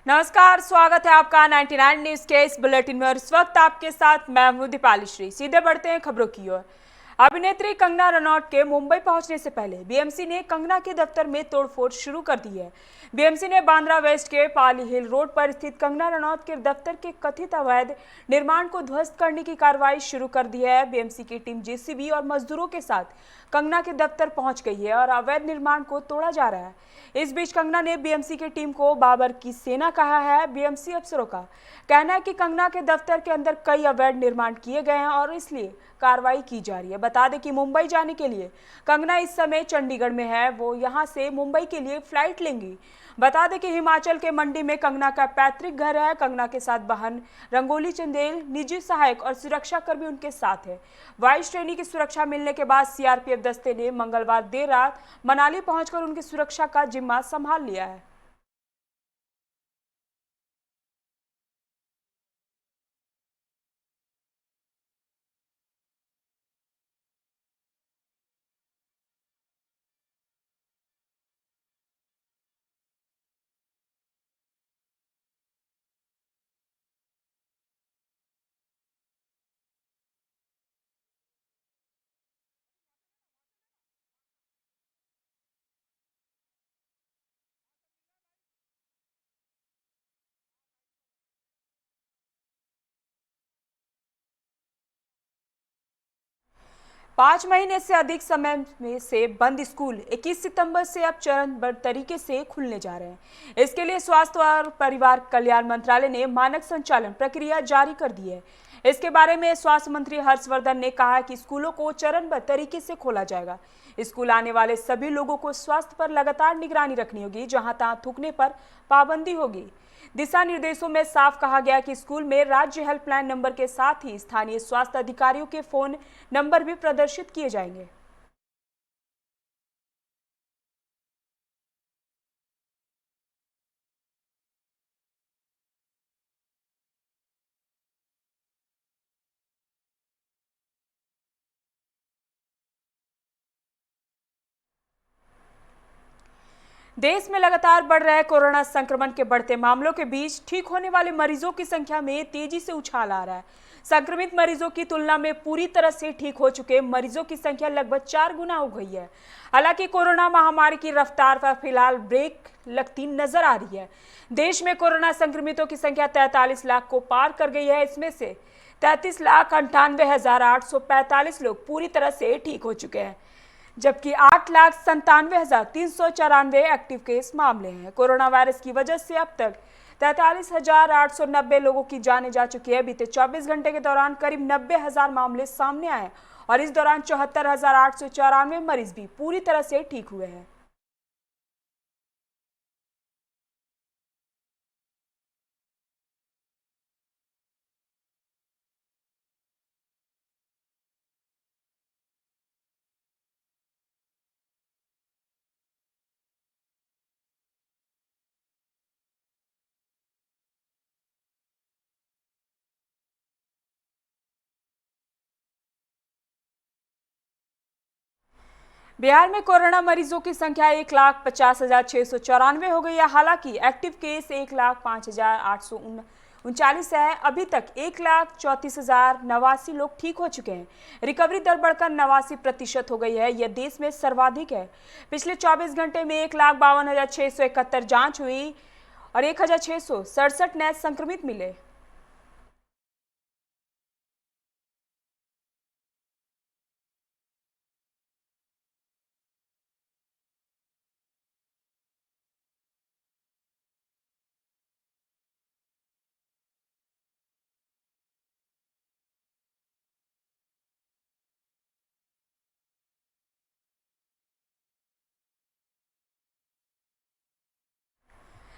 नमस्कार, स्वागत है आपका 99 न्यूज के इस बुलेटिन में और इस वक्त आपके साथ मैं हूं दीपाली श्री। सीधे बढ़ते हैं खबरों की ओर। अभिनेत्री कंगना रनौत के मुंबई पहुंचने से पहले बीएमसी ने कंगना के दफ्तर में तोड़फोड़ शुरू कर दी है। बीएमसी ने बांद्रा वेस्ट के पाली हिल रोड पर स्थित कंगना रनौत के दफ्तर के कथित अवैध निर्माण को ध्वस्त करने की कार्रवाई शुरू कर दी है। बीएमसी की टीम जेसीबी और मजदूरों के साथ कंगना के दफ्तर पहुंच गई है और अवैध निर्माण को तोड़ा जा रहा है। इस बीच कंगना ने बीएमसी की टीम को बाबर की सेना कहा है। बीएमसी अफसरों का कहना है कि कंगना के दफ्तर के अंदर कई अवैध निर्माण किए गए हैं और इसलिए कार्रवाई की जा रही है। बता दें कि मुंबई जाने के लिए कंगना इस समय चंडीगढ़ में है। वो यहां से मुंबई के लिए फ्लाइट लेंगी। बता दें कि हिमाचल के मंडी में कंगना का पैतृक घर है। कंगना के साथ बहन रंगोली चंदेल, निजी सहायक और सुरक्षाकर्मी उनके साथ है। 22 श्रेणी की सुरक्षा मिलने के बाद सीआरपीएफ दस्ते ने मंगलवार देर रात मनाली पहुंचकर उनकी सुरक्षा का जिम्मा संभाल लिया है। 5 महीने से अधिक समय में से बंद स्कूल 21 सितंबर से अब चरणबद्ध तरीके से खुलने जा रहे हैं। इसके लिए स्वास्थ्य और परिवार कल्याण मंत्रालय ने मानक संचालन प्रक्रिया जारी कर दी है। इसके बारे में स्वास्थ्य मंत्री हर्षवर्धन ने कहा कि स्कूलों को चरणबद्ध तरीके से खोला जाएगा। स्कूल आने वाले सभी लोगों को स्वास्थ्य पर लगातार निगरानी रखनी होगी। जहां तहां थूकने पर पाबंदी होगी। दिशा निर्देशों में साफ कहा गया कि स्कूल में राज्य हेल्पलाइन नंबर के साथ ही स्थानीय स्वास्थ्य अधिकारियों के फोन नंबर भी प्रदर्शित किए जाएंगे। देश में लगातार बढ़ रहे कोरोना संक्रमण के बढ़ते मामलों के बीच ठीक होने वाले मरीजों की संख्या में तेजी से उछाल आ रहा है। संक्रमित मरीजों की तुलना में पूरी तरह से ठीक हो चुके मरीजों की संख्या लगभग 4 गुना हो गई है। हालांकि कोरोना महामारी की रफ्तार पर फिलहाल ब्रेक लगती नजर आ रही है। देश में कोरोना संक्रमितों की संख्या 43 लाख को पार कर गई है। इसमें से 33,98,845 लोग पूरी तरह से ठीक हो चुके हैं, जबकि 8,97,394 एक्टिव केस मामले हैं। कोरोना वायरस की वजह से अब तक 43,890 लोगों की जानें जा चुकी है। बीते 24 घंटे के दौरान करीब 90,000 मामले सामने आए और इस दौरान 74,894 मरीज भी पूरी तरह से ठीक हुए हैं। बिहार में कोरोना मरीजों की संख्या 1,50,694 हो गई है। हालांकि एक्टिव केस 1,05,839 है। अभी तक 1,34,089 लोग ठीक हो चुके हैं। रिकवरी दर बढ़कर 89% हो गई है। यह देश में सर्वाधिक है। पिछले 24 घंटे में 1,52,671 जांच हुई और 1,667 नए संक्रमित मिले।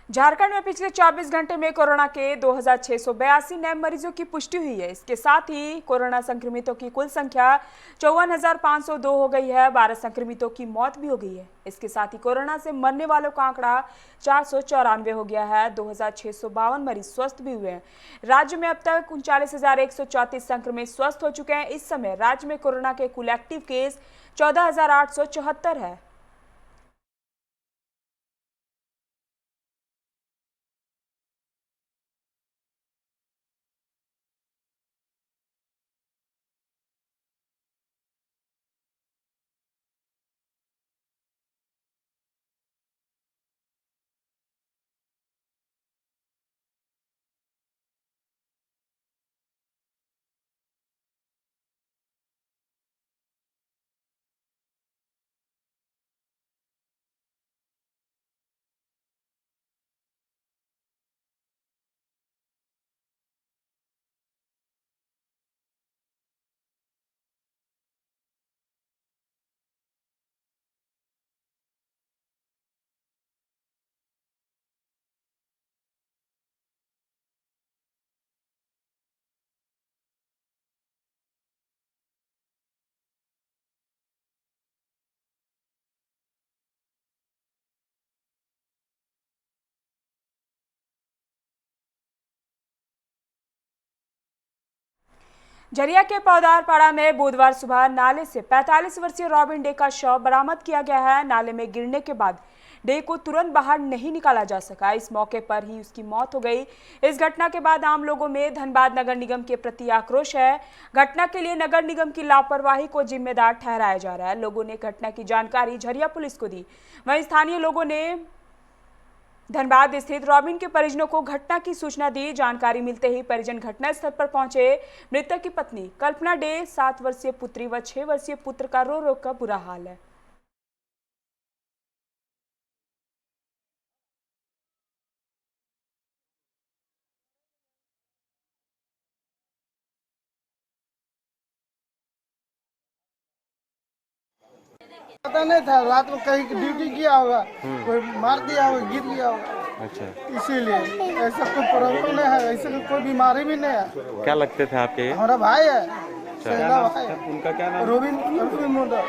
झारखंड में पिछले 24 घंटे में कोरोना के 2,682 नए मरीजों की पुष्टि हुई है। इसके साथ ही कोरोना संक्रमितों की कुल संख्या 54,502 हो गई है। 12 संक्रमितों की मौत भी हो गई है। इसके साथ ही कोरोना से मरने वालों का आंकड़ा 494 हो गया है। 2,652 मरीज स्वस्थ भी हुए हैं। राज्य में अब तक 39,134 संक्रमित स्वस्थ हो चुके हैं। इस समय राज्य में कोरोना के कुल एक्टिव केस 14,874 है। झरिया के पौदारपाड़ा में बुधवार सुबह नाले से 45 वर्षीय रॉबिन डे का शव बरामद किया गया है। नाले में गिरने के बाद डे को तुरंत बाहर नहीं निकाला जा सका। इस मौके पर ही उसकी मौत हो गई। इस घटना के बाद आम लोगों में धनबाद नगर निगम के प्रति आक्रोश है। घटना के लिए नगर निगम की लापरवाही को जिम्मेदार ठहराया जा रहा है। लोगों ने घटना की जानकारी झरिया पुलिस को दी। वहीं स्थानीय लोगों ने धनबाद स्थित रॉबिन के परिजनों को घटना की सूचना दी। जानकारी मिलते ही परिजन घटनास्थल पर पहुंचे। मृतक की पत्नी कल्पना डे, 7 वर्षीय पुत्री व 6 वर्षीय पुत्र का रो रो कर बुरा हाल है। पता नहीं था, रात में कहीं ड्यूटी किया होगा, कोई मार दिया होगा, गिर गया होगा। अच्छा, इसीलिए ऐसा कोई प्रॉब्लम नहीं है, ऐसे कोई बीमारी भी नहीं है। क्या लगते थे आपके ये? हमारा भाई है, क्या भाई है। उनका क्या नाम? रोबिन मुंडा।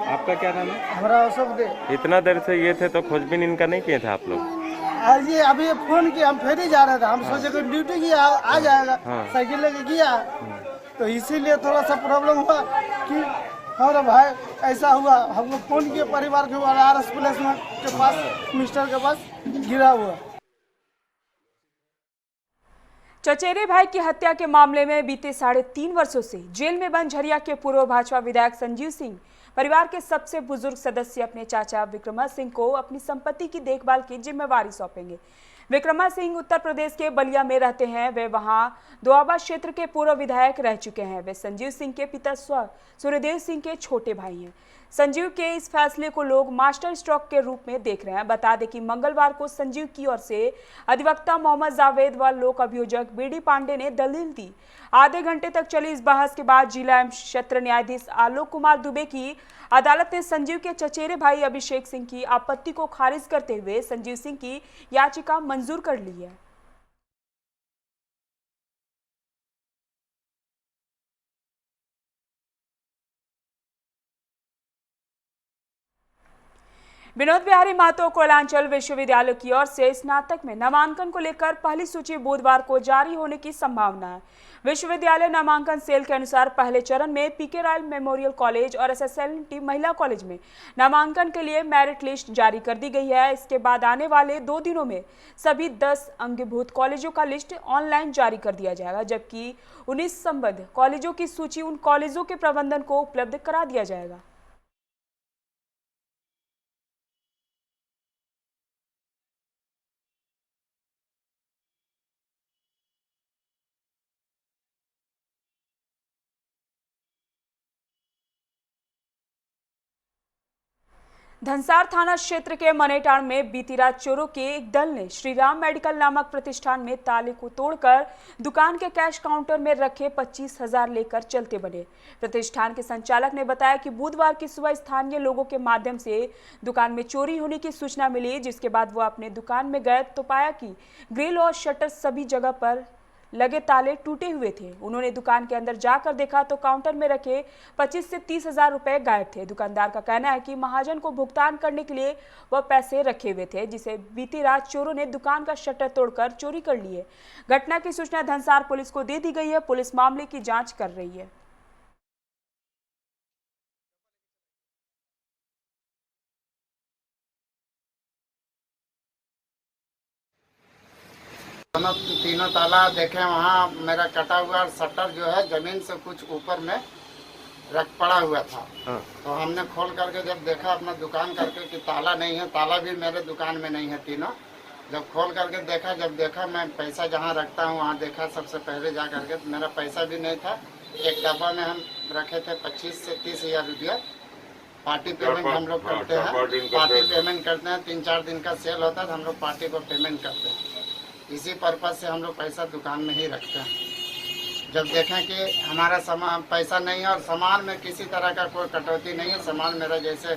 आपका क्या नाम है? हमारा अशोक दे। इतना देर से ये थे तो खोजबीन इनका नहीं किए थे आप लोग? आज ये अभी फोन किया, हम फिर ही जा रहे थे, हम सोचे कि ड्यूटी किया आ जाएगा, साइकिल लेके गया, तो इसीलिए थोड़ा सा प्रॉब्लम हुआ कि हमारा भाई ऐसा हुआ। हमको फोन किया परिवार के RS प्लेस के पास, मिस्टर के पास गिरा हुआ। चचेरे भाई की हत्या के मामले में बीते 3.5 वर्षों से जेल में बंद झरिया के पूर्व भाजपा विधायक संजीव सिंह परिवार के सबसे बुजुर्ग सदस्य अपने चाचा विक्रमा सिंह को अपनी संपत्ति की देखभाल की जिम्मेवारी सौंपेंगे। विक्रमा सिंह उत्तर प्रदेश के बलिया में रहते हैं। वे वहां दोआबा क्षेत्र के पूर्व विधायक रह चुके हैं। वे संजीव सिंह के पिता सूर्यदेव सिंह के छोटे भाई हैं। संजीव के इस फैसले को लोग मास्टर स्ट्रोक के रूप में देख रहे हैं। बता दें कि मंगलवार को संजीव की ओर से अधिवक्ता मोहम्मद जावेद व लोक अभियोजक BD पांडे ने दलील दी। आधे घंटे तक चली इस बहस के बाद जिला एवं सत्र न्यायाधीश आलोक कुमार दुबे की अदालत ने संजीव के चचेरे भाई अभिषेक सिंह की आपत्ति को खारिज करते हुए संजीव सिंह की याचिका मंजूर कर ली है। विनोद बिहारी महतो कोयलांचल विश्वविद्यालय की ओर से स्नातक में नामांकन को लेकर पहली सूची बुधवार को जारी होने की संभावना है। विश्वविद्यालय नामांकन सेल के अनुसार पहले चरण में PK रॉयल मेमोरियल कॉलेज और SSLT महिला कॉलेज में नामांकन के लिए मेरिट लिस्ट जारी कर दी गई है। इसके बाद आने वाले 2 दिनों में सभी 10 अंगीभूत कॉलेजों का लिस्ट ऑनलाइन जारी कर दिया जाएगा, जबकि 19 संबद्ध कॉलेजों की सूची उन कॉलेजों के प्रबंधन को उपलब्ध करा दिया जाएगा। धनसार थाना क्षेत्र के मनेटाण में बीती रात चोरों के एक दल ने श्रीराम मेडिकल नामक प्रतिष्ठान में ताले को तोड़कर दुकान के कैश काउंटर में रखे 25,000 लेकर चलते बने। प्रतिष्ठान के संचालक ने बताया कि बुधवार की सुबह स्थानीय लोगों के माध्यम से दुकान में चोरी होने की सूचना मिली, जिसके बाद वो अपने दुकान में गए तो पाया कि ग्रिल और शटर सभी जगह पर लगे ताले टूटे हुए थे। उन्होंने दुकान के अंदर जाकर देखा तो काउंटर में रखे 25 से 30,000 रुपए गायब थे। दुकानदार का कहना है कि महाजन को भुगतान करने के लिए वह पैसे रखे हुए थे, जिसे बीती रात चोरों ने दुकान का शटर तोड़कर चोरी कर लिए। घटना की सूचना धनसार पुलिस को दे दी गई है। पुलिस मामले की जांच कर रही है। तीनों ताला देखे, वहाँ मेरा कटा हुआ शटर जो है जमीन से कुछ ऊपर में रख पड़ा हुआ था। तो हमने खोल करके जब देखा अपना दुकान करके कि ताला नहीं है, ताला भी मेरे दुकान में नहीं है तीनों। जब खोल करके देखा, जब देखा मैं पैसा जहाँ रखता हूँ वहाँ देखा सबसे पहले जा करके, तो मेरा पैसा भी नहीं था। एक डब्बा में हम रखे थे 25 से 30,000 रुपया। पार्टी पेमेंट हम लोग करते हैं, पार्टी पेमेंट करते हैं। 3-4 दिन का सेल होता है तो हम लोग पार्टी को पेमेंट करते हैं। इसी पर्पज से हम लोग पैसा दुकान में ही रखते हैं। जब देखें कि हमारा सामान पैसा नहीं है और सामान में किसी तरह का कोई कटौती नहीं है, सामान मेरा जैसे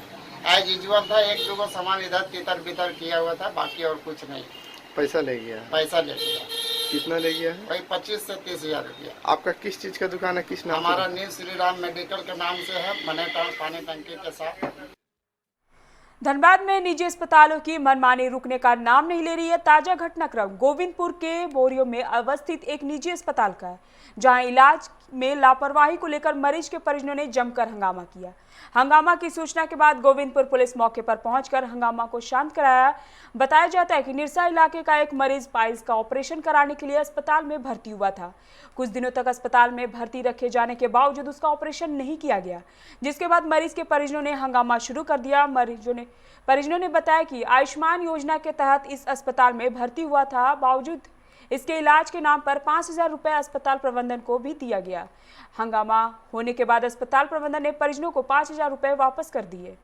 एज यूजुअल था। 1-2 सामान इधर तितर बितर किया हुआ था, बाकी और कुछ नहीं। पैसा ले गया? पैसा ले गया। कितना ले गया है? वही 25 से 30,000 रुपया। आपका किस चीज का दुकान है, किस नाम? हमारा न्यू श्रीराम मेडिकल के नाम से है, मनेटाउन पानी टंकी के साथ। धनबाद में निजी अस्पतालों की मनमानी रुकने का नाम नहीं ले रही है। ताजा घटनाक्रम गोविंदपुर के बोरियो में अवस्थित एक निजी अस्पताल का है, जहां इलाज में लापरवाही को लेकर मरीज के परिजनों ने जमकर हंगामा किया। हंगामा की सूचना के बाद गोविंदपुर पुलिस मौके पर पहुंचकर हंगामा को शांत कराया। बताया जाता है कि निरसा इलाके का एक मरीज पाइल्स का ऑपरेशन कराने के लिए अस्पताल में भर्ती हुआ था। कुछ दिनों तक अस्पताल में भर्ती रखे जाने के बावजूद उसका ऑपरेशन नहीं किया गया, जिसके बाद मरीज के परिजनों ने हंगामा शुरू कर दिया। परिजनों ने बताया कि आयुष्मान योजना के तहत इस अस्पताल में भर्ती हुआ था, बावजूद इसके इलाज के नाम पर 5,000 रुपये अस्पताल प्रबंधन को भी दिया गया। हंगामा होने के बाद अस्पताल प्रबंधन ने परिजनों को 5,000 रुपये वापस कर दिए।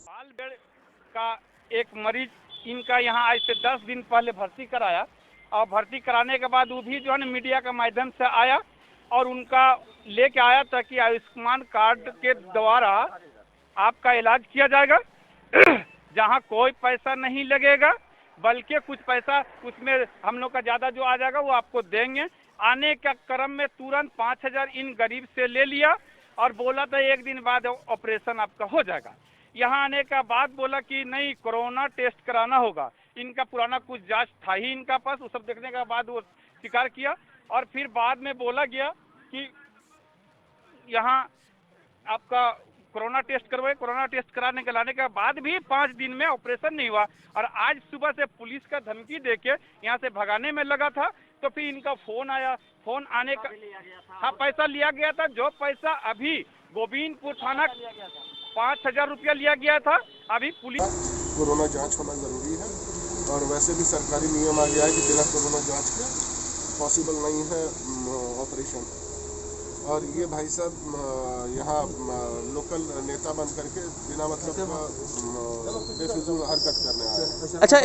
बाल बेड का एक मरीज इनका यहाँ आज से 10 दिन पहले भर्ती कराया, और भर्ती कराने के बाद वो भी जो है ना मीडिया के माध्यम से आया और उनका लेके आया ताकि आयुष्मान कार्ड के द्वारा आपका इलाज किया जाएगा, जहाँ कोई पैसा नहीं लगेगा, बल्कि कुछ पैसा उसमें हम लोग का ज़्यादा जो आ जाएगा वो आपको देंगे। आने का क्रम में तुरंत 5,000 इन गरीब से ले लिया और बोला था 1 दिन बाद ऑपरेशन आपका हो जाएगा। यहाँ आने का बाद बोला कि नहीं, कोरोना टेस्ट कराना होगा। इनका पुराना कुछ जांच था ही इनका पास, वो सब देखने के बाद वो स्वीकार किया और फिर बाद में बोला गया कि यहाँ आपका कोरोना टेस्ट करवाए। कोरोना टेस्ट कराने के लाने के बाद भी 5 दिन में ऑपरेशन नहीं हुआ, और आज सुबह से पुलिस का धमकी देके यहाँ से भगाने में लगा था। तो फिर इनका फोन आया, फोन आने का हाँ पैसा लिया गया था, जो पैसा अभी गोविंदपुर थाना 5,000 रुपया लिया गया था। अभी पुलिस कोरोना जांच होना जरूरी है, और वैसे भी सरकारी नियम आ गया है कि बिना कोरोना जांच के पॉसिबल नहीं है ऑपरेशन। और ये भाई साहब यहाँ लोकल नेता बन करके बिना मतलब बेफिजूल हरकत करने आए हैं। अच्छा,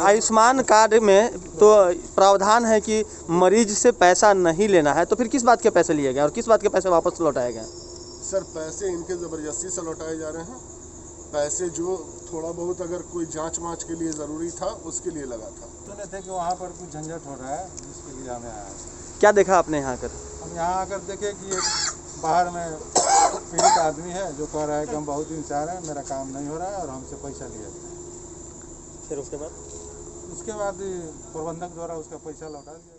आयुष्मान कार्ड में तो प्रावधान है कि मरीज से पैसा नहीं लेना है, तो फिर किस बात के पैसे लिए गए और किस बात के पैसे वापस लौटाए गए? सर, पैसे इनके ज़बरदस्ती से लौटाए जा रहे हैं। पैसे जो थोड़ा बहुत अगर कोई जांच वाँच के लिए ज़रूरी था उसके लिए लगा था। सुने थे कि वहाँ पर कुछ झंझट हो रहा है, जिसके लिए हमें आया। क्या देखा आपने यहाँ आकर? हम यहाँ आकर देखे कि एक बाहर में पीड़ित आदमी है जो कह रहा है कि हम बहुत दिन से आ रहे हैं, मेरा काम नहीं हो रहा है और हमसे पैसा लिए। फिर उसके बाद प्रबंधक द्वारा उसका पैसा लौटा दिया गया।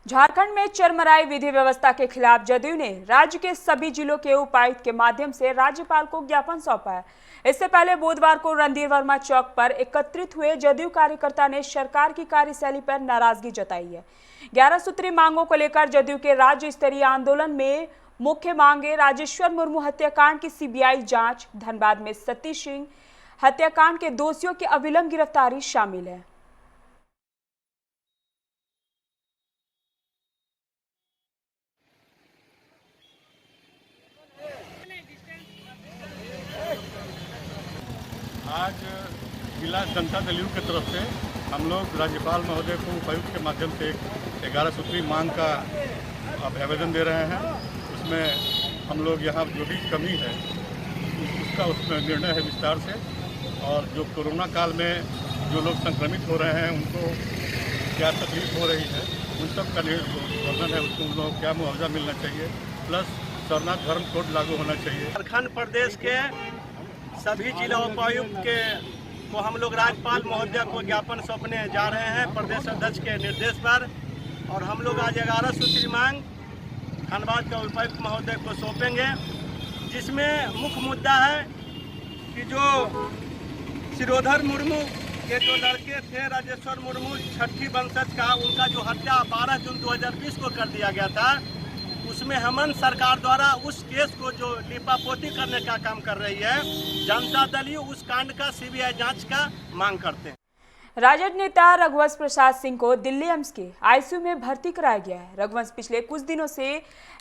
झारखंड में चरमराई विधि व्यवस्था के खिलाफ जदयू ने राज्य के सभी जिलों के उपायुक्त के माध्यम से राज्यपाल को ज्ञापन सौंपा है। इससे पहले बुधवार को रणधीर वर्मा चौक पर एकत्रित हुए जदयू कार्यकर्ता ने सरकार की कार्यशैली पर नाराजगी जताई है। 11 सूत्री मांगों को लेकर जदयू के राज्य स्तरीय आंदोलन में मुख्य मांगे राजेश्वर मुर्मू हत्याकांड की सीबीआई जांच, धनबाद में सतीश सिंह हत्याकांड के दोषियों की अविलंब गिरफ्तारी शामिल है। आज जिला जनता दल यू की तरफ से हम लोग राज्यपाल महोदय को उपायुक्त के माध्यम से 11 सूत्री मांग का आवेदन दे रहे हैं। उसमें हम लोग यहाँ जो भी कमी है उसका उसमें निर्णय है विस्तार से, और जो कोरोना काल में जो लोग संक्रमित हो रहे हैं उनको क्या तकलीफ हो रही है उन सब का वर्णन है। उसको उन लोगों को क्या मुआवजा मिलना चाहिए, प्लस शरणार्थ धर्म कोड लागू होना चाहिए। झारखंड प्रदेश के सभी जिला उपायुक्त के को हम लोग राज्यपाल महोदय को ज्ञापन सौंपने जा रहे हैं प्रदेश अध्यक्ष के निर्देश पर, और हम लोग आज 11 सूत्री मांग धनबाद के उपायुक्त महोदय को सौंपेंगे, जिसमें मुख्य मुद्दा है कि जो शिरोधर मुर्मू के जो लड़के थे राजेश्वर मुर्मू छठी वंशज का, उनका जो हत्या 12 जून 2020 को कर दिया गया था, उसमें हेमंत सरकार द्वारा उस केस को जो लिपापोती करने का काम कर रही है, जनता दल यू उस कांड का सीबीआई जांच का मांग करते हैं। राजद नेता रघुवंश प्रसाद सिंह को दिल्ली एम्स के आईसीयू में भर्ती कराया गया है। रघुवंश पिछले कुछ दिनों से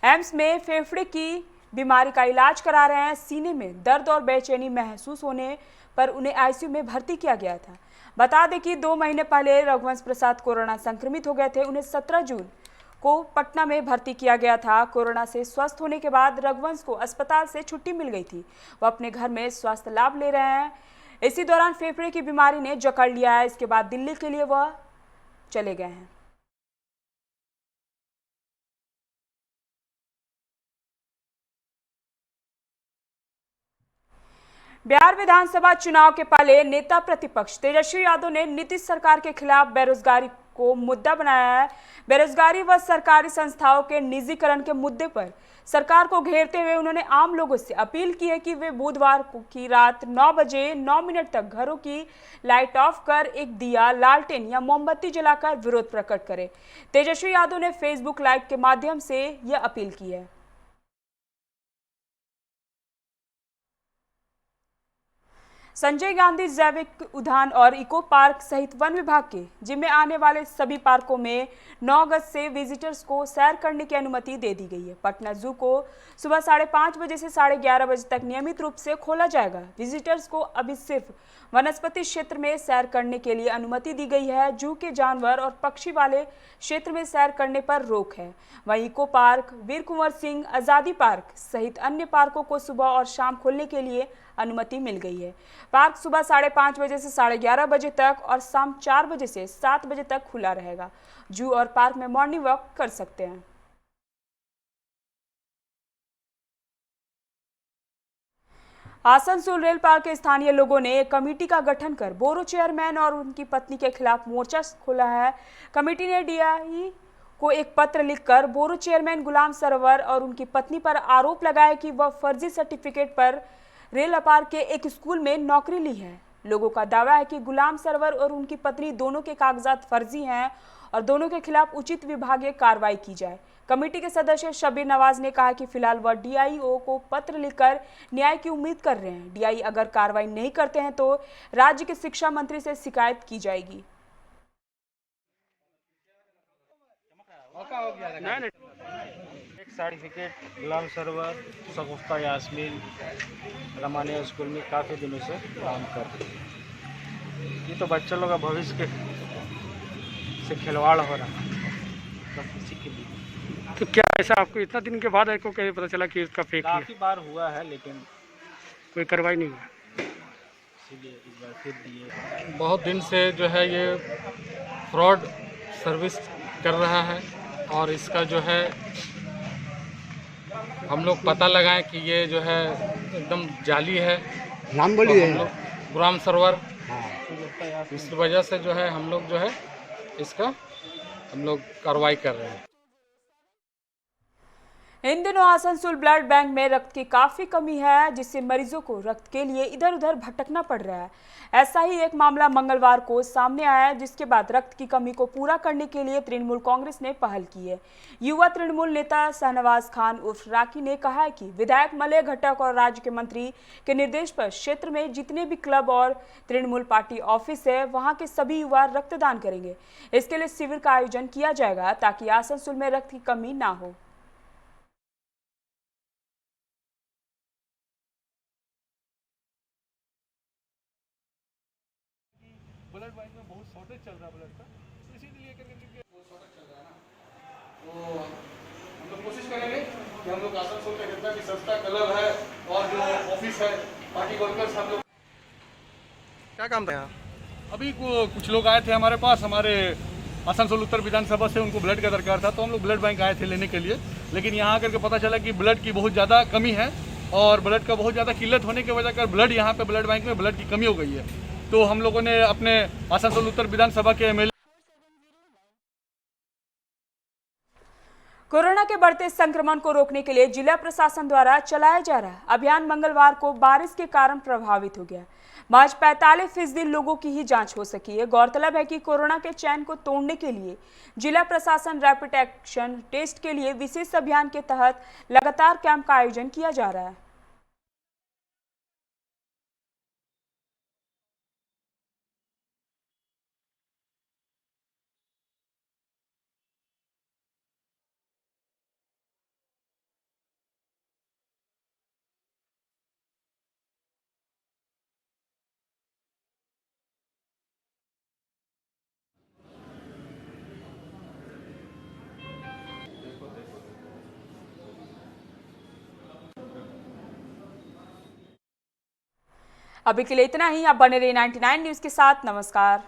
एम्स में फेफड़े की बीमारी का इलाज करा रहे हैं। सीने में दर्द और बेचैनी महसूस होने पर उन्हें आईसीयू में भर्ती किया गया था। बता दें कि 2 महीने पहले रघुवंश प्रसाद कोरोना संक्रमित हो गए थे। उन्हें 17 जून को पटना में भर्ती किया गया था। कोरोना से स्वस्थ होने के बाद रघुवंश को अस्पताल से छुट्टी मिल गई थी। वह अपने घर में स्वास्थ्य लाभ ले रहे हैं। इसी दौरान फेफड़े की बीमारी ने जकड़ लिया है। इसके बाद दिल्ली के लिए वह चले गए हैं। बिहार विधानसभा चुनाव के पहले नेता प्रतिपक्ष तेजस्वी यादव ने नीतीश सरकार के खिलाफ बेरोजगारी को मुद्दा बनाया है। बेरोजगारी व सरकारी संस्थाओं के निजीकरण के मुद्दे पर सरकार को घेरते हुए उन्होंने आम लोगों से अपील की है कि वे बुधवार की रात 9 बजे 9 मिनट तक घरों की लाइट ऑफ कर एक दिया, लालटेन या मोमबत्ती जलाकर विरोध प्रकट करें। तेजस्वी यादव ने फेसबुक लाइव के माध्यम से यह अपील की है। संजय गांधी जैविक उद्यान और इको पार्क सहित वन विभाग के जिम्मे आने वाले सभी पार्कों में 9 अगस्त से विजिटर्स को सैर करने की अनुमति दे दी गई है। पटना जू को सुबह 5:30 बजे से 11:30 बजे तक नियमित रूप से खोला जाएगा। विजिटर्स को अभी सिर्फ वनस्पति क्षेत्र में सैर करने के लिए अनुमति दी गई है। जू के जानवर और पक्षी वाले क्षेत्र में सैर करने पर रोक है। वहीं इको पार्क, वीर कुंवर सिंह आज़ादी पार्क सहित अन्य पार्कों को सुबह और शाम खोलने के लिए अनुमति मिल गई है। पार्क सुबह 5:30 बजे से 11:30 बजे तक और शाम 4 बजे से 7 बजे तक खुला रहेगा। जू और पार्क में मॉर्निंग वॉक कर सकते हैं। आसनसोल रेल पार्क के स्थानीय लोगों ने एक कमेटी का गठन कर बोरो चेयरमैन और उनकी पत्नी के खिलाफ मोर्चा खोला है। कमेटी ने डीआई को एक पत्र लिखकर बोरो चेयरमैन गुलाम सरवर और उनकी पत्नी पर आरोप लगाया कि वह फर्जी सर्टिफिकेट पर रेल अपार के एक स्कूल में नौकरी ली है। लोगों का दावा है कि गुलाम सरवर और उनकी पत्नी दोनों के कागजात फर्जी हैं और दोनों के खिलाफ उचित विभागीय कार्रवाई की जाए। कमेटी के सदस्य शबीर नवाज ने कहा कि फिलहाल वह डीआईओ को पत्र लिखकर न्याय की उम्मीद कर रहे हैं। डीआई अगर कार्रवाई नहीं करते हैं तो राज्य के शिक्षा मंत्री से शिकायत की जाएगी। एक सर्टिफिकेट गुलाम सरवर, शगुफ्ता यास्मीन रमानिया स्कूल में काफ़ी दिनों से काम कर रही है। ये तो बच्चों लोग का भविष्य से खिलवाड़ हो रहा है बस इसी के लिए। तो क्या ऐसा आपको इतना दिन के बाद आपको कैसे पता चला कि इसका फेक है? काफ़ी बार हुआ है लेकिन कोई कार्रवाई नहीं हुआ, इसीलिए इस बार फिर दिए। बहुत दिन से जो है ये फ्रॉड सर्विस कर रहा है और इसका जो है हम लोग पता लगाएं कि ये जो है एकदम जाली है। नाम बोलिए। तो गुलाम सरवर, इस वजह से जो है हम लोग जो है इसका हम लोग कार्रवाई कर रहे हैं। इन दिनों आसनसोल ब्लड बैंक में रक्त की काफ़ी कमी है, जिससे मरीजों को रक्त के लिए इधर उधर भटकना पड़ रहा है। ऐसा ही एक मामला मंगलवार को सामने आया है, जिसके बाद रक्त की कमी को पूरा करने के लिए तृणमूल कांग्रेस ने पहल की है। युवा तृणमूल नेता शाहनवाज खान उर्फ राकी ने कहा है कि विधायक मलय घटक और राज्य के मंत्री के निर्देश पर क्षेत्र में जितने भी क्लब और तृणमूल पार्टी ऑफिस है वहाँ के सभी युवा रक्तदान करेंगे। इसके लिए शिविर का आयोजन किया जाएगा ताकि आसनसोल में रक्त की कमी ना हो। ब्लड बैंक में बहुत शॉर्टेज चल रहा है ब्लड का, तो इसीलिए करके बहुत शॉर्टेज चल रहा है ना, तो हम लोग कोशिश करेंगे कि हम लोग आसनसोल का जितना भी सस्ता क्लब है और जो ऑफिस है पार्टी वर्कर्स हम लोग। क्या काम था? अभी कुछ लोग आए थे हमारे पास, हमारे आसनसोल उत्तर विधानसभा से, उनको ब्लड का दरकार था, तो हम लोग ब्लड बैंक आए थे लेने के लिए। लेकिन यहाँ आकर के पता चला कि ब्लड की बहुत ज़्यादा कमी है और ब्लड का बहुत ज़्यादा किल्लत होने की वजह कर ब्लड यहाँ पे ब्लड बैंक में ब्लड की कमी हो गई है। तो हम लोगों ने अपने आसनसोल उत्तर विधानसभा के एमएलए कोरोना के बढ़ते संक्रमण को रोकने के लिए जिला प्रशासन द्वारा चलाया जा रहा अभियान मंगलवार को बारिश के कारण प्रभावित हो गया। महज 45% लोगों की ही जांच हो सकी है। गौरतलब है कि कोरोना के चैन को तोड़ने के लिए जिला प्रशासन रैपिड एक्शन टेस्ट के लिए विशेष अभियान के तहत लगातार कैंप का आयोजन किया जा रहा है। अभी के लिए इतना ही। आप बने रहिए 99 न्यूज़ के साथ। नमस्कार।